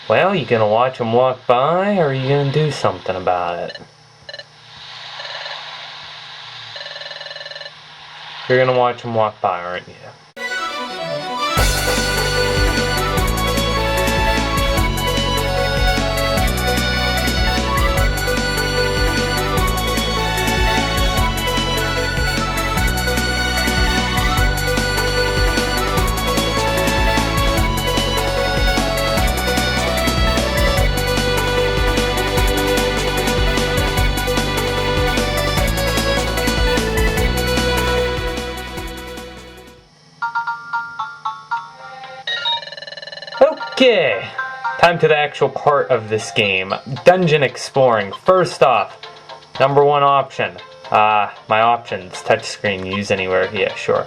Well, you gonna watch them walk by, or are you gonna do something about it? You're gonna watch them walk by, aren't you? Okay, time to the actual part of this game. Dungeon exploring. First off, number one option. My options, touchscreen, use anywhere. Yeah, sure.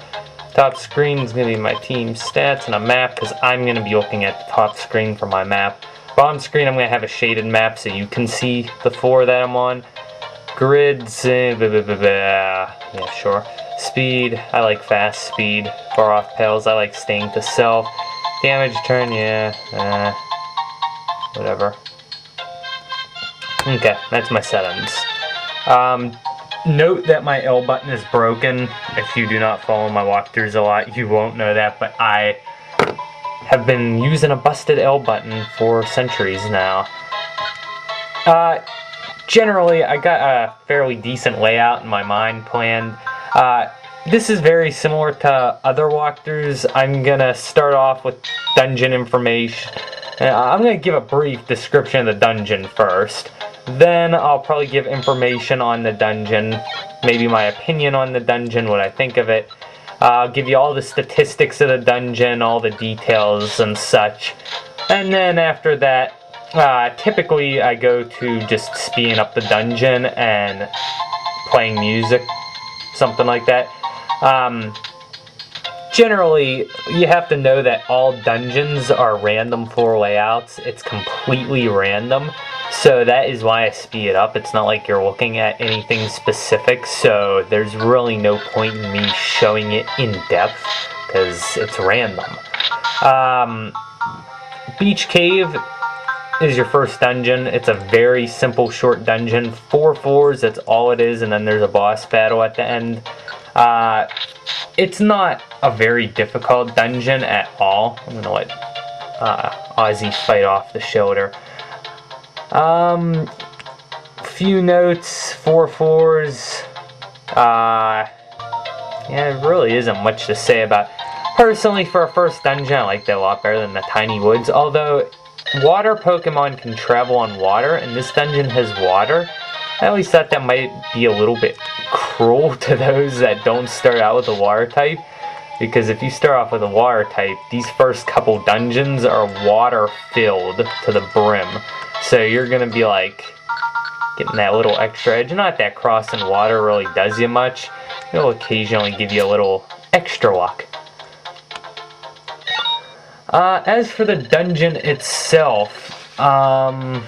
Top screen is going to be my team stats and a map, because I'm going to be looking at the top screen for my map. Bottom screen, I'm going to have a shaded map so you can see the floor that I'm on. Grids, yeah, sure. Speed, I like fast speed. Far off pals, I like staying to self. Damage turn, yeah, whatever. Okay, that's my settings. Note that my L button is broken. If you do not follow my walkthroughs a lot, you won't know that, but I have been using a busted L button for centuries now. Generally, I got a fairly decent layout in my mind planned. This is very similar to other walkthroughs. I'm gonna start off with dungeon information. I'm gonna give a brief description of the dungeon first. Then I'll probably give information on the dungeon, maybe my opinion on the dungeon, what I think of it. I'll give you all the statistics of the dungeon, all the details and such. And then after that, typically I go to just speeding up the dungeon and playing music, something like that. Generally, you have to know that all dungeons are random floor layouts. It's completely random, so that is why I speed it up. It's not like you're looking at anything specific, so there's really no point in me showing it in depth, because it's random. Beach Cave is your first dungeon. It's a very simple, short dungeon. 4 floors, that's all it is, and then there's a boss battle at the end. It's not a very difficult dungeon at all. I'm gonna let Ozzy fight off the shoulder. Few notes, 4 floors. Yeah, it really isn't much to say about. Personally, for a first dungeon, I like that a lot better than the Tiny Woods. Although, water Pokemon can travel on water, and this dungeon has water. I always thought that might be a little bit cruel to those that don't start out with a water type, because if you start off with a water type, these first couple dungeons are water filled to the brim, so you're gonna be like getting that little extra edge. Not that crossing water really does you much. It'll occasionally give you a little extra luck. As for the dungeon itself, well,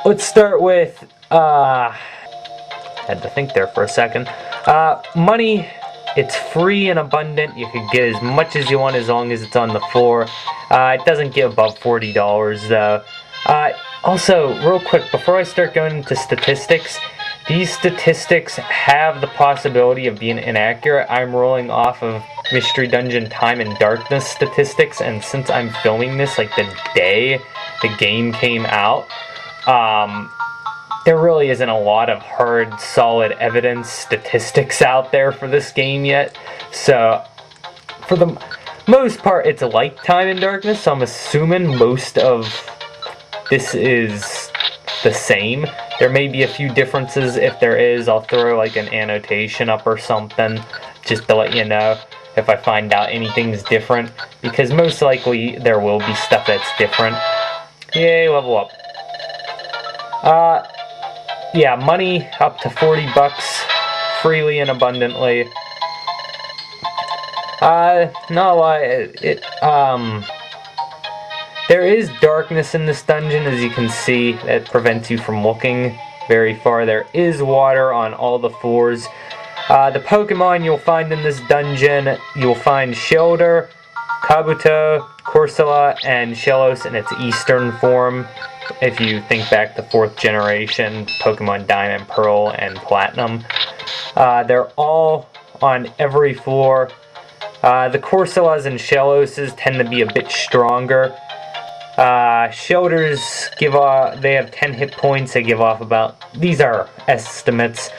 let's start with, had to think there for a second. Money, it's free and abundant. You can get as much as you want as long as it's on the floor. It doesn't get above $40 though. Also, real quick, before I start going into statistics, these statistics have the possibility of being inaccurate. I'm rolling off of Mystery Dungeon Time and Darkness statistics, and since I'm filming this like the day the game came out, there really isn't a lot of hard, solid evidence statistics out there for this game yet. So, for the most part, it's like Time and Darkness, so I'm assuming most of this is the same. There may be a few differences. If there is, I'll throw like an annotation up or something, just to let you know if I find out anything's different, because most likely there will be stuff that's different. Yay, level up. Yeah, money up to $40 freely and abundantly. Not a lot. There is darkness in this dungeon, as you can see. That prevents you from looking very far. There is water on all the floors. The Pokemon you'll find in this dungeon, you'll find Shelter, Kabuto, Corsola, and Shellos in its eastern form. If you think back to 4th generation, Pokemon Diamond, Pearl, and Platinum. They're all on every floor. The Corsolas and Shelloses tend to be a bit stronger. Shoulders they have 10 hit points. They give off these are estimates.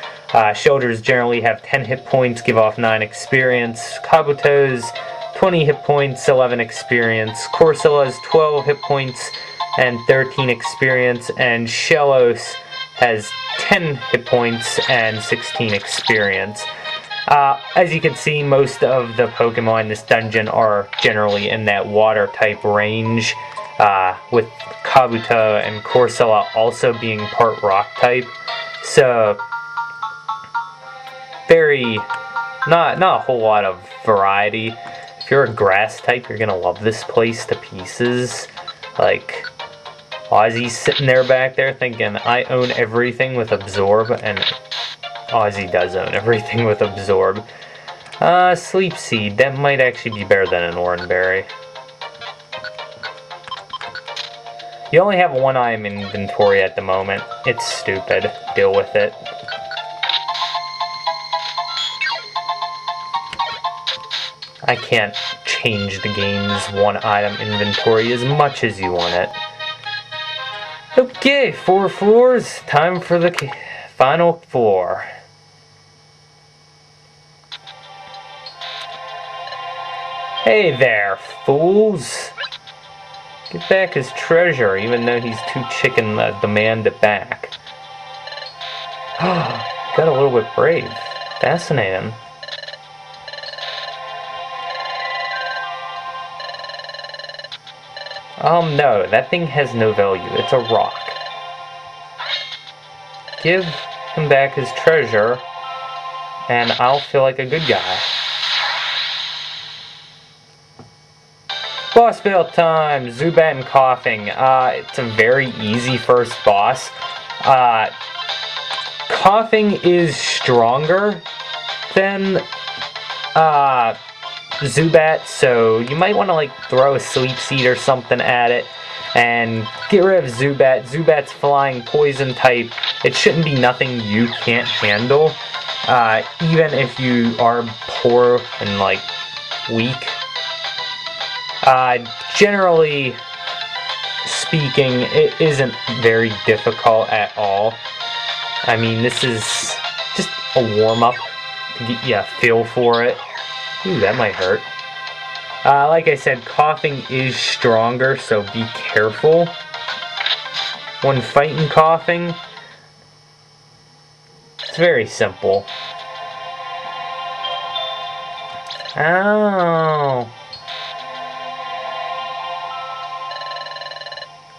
Shoulders generally have 10 hit points, give off 9 experience. Kabuto's 20 hit points, 11 experience. Corsola's 12 hit points and 13 experience. And Shellos has 10 hit points and 16 experience. As you can see, most of the Pokemon in this dungeon are generally in that water type range, with Kabuto and Corsola also being part rock type. So, not a whole lot of variety. If you're a grass type, you're gonna love this place to pieces. Like, Ozzy's sitting there back there thinking, I own everything with Absorb, and Ozzy does own everything with Absorb. Sleep Seed, that might actually be better than an Oranberry. You only have 1 item in inventory at the moment. It's stupid. Deal with it. I can't change the game's 1 item inventory as much as you want it. Okay, 4 floors. Time for the final floor. Hey there, fools! Get back his treasure, even though he's too chicken to demand it back. Got a little bit brave. Fascinating. No, that thing has no value. It's a rock. Give him back his treasure, and I'll feel like a good guy. Boss battle time! Zubat and Koffing. It's a very easy first boss. Koffing is stronger than Zubat, so you might want to like throw a Sleep Seed or something at it and get rid of Zubat. Zubat's flying poison type. It shouldn't be nothing you can't handle, even if you are poor and like weak. Generally speaking, it isn't very difficult at all. I mean, this is just a warm-up to get you a feel for it. Ooh, that might hurt. Like I said, Koffing is stronger, so be careful when fighting Koffing. It's very simple. Ow.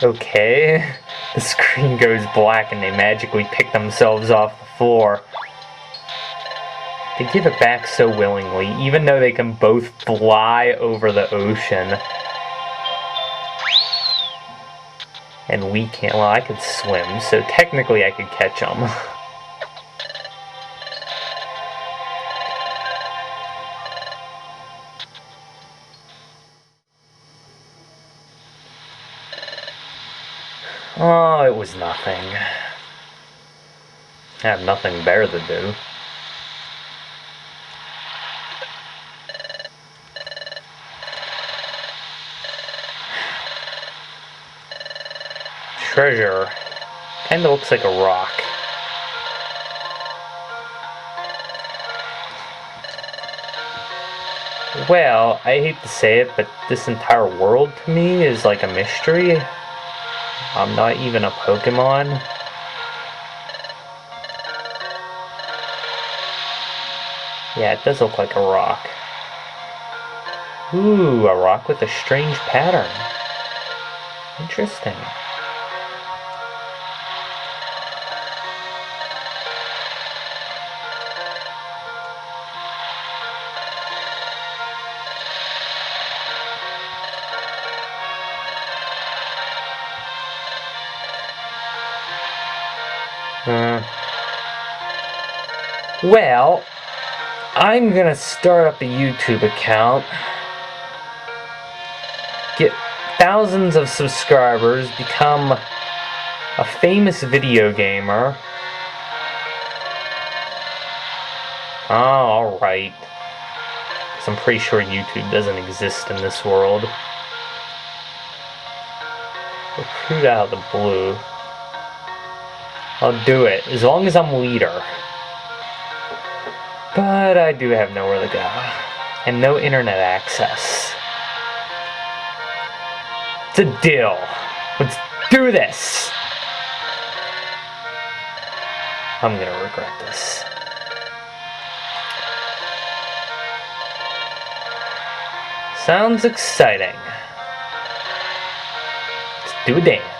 Okay, the screen goes black and they magically pick themselves off the floor. They give it back so willingly, even though they can both fly over the ocean. And we can't. Well, I could swim, so technically I could catch them. Oh, it was nothing. I have nothing better to do. Treasure kinda looks like a rock. Well, I hate to say it, but this entire world to me is like a mystery. I'm not even a Pokemon. Yeah, it does look like a rock. Ooh, a rock with a strange pattern. Interesting. Well, I'm gonna start up a YouTube account get thousands of subscribers, become a famous video gamer. Oh, alright. Because I'm pretty sure YouTube doesn't exist in this world. Recruit out of the blue. I'll do it, as long as I'm leader. But I do have nowhere to go. And no internet access. It's a deal. Let's do this! I'm gonna regret this. Sounds exciting. Let's do a dance.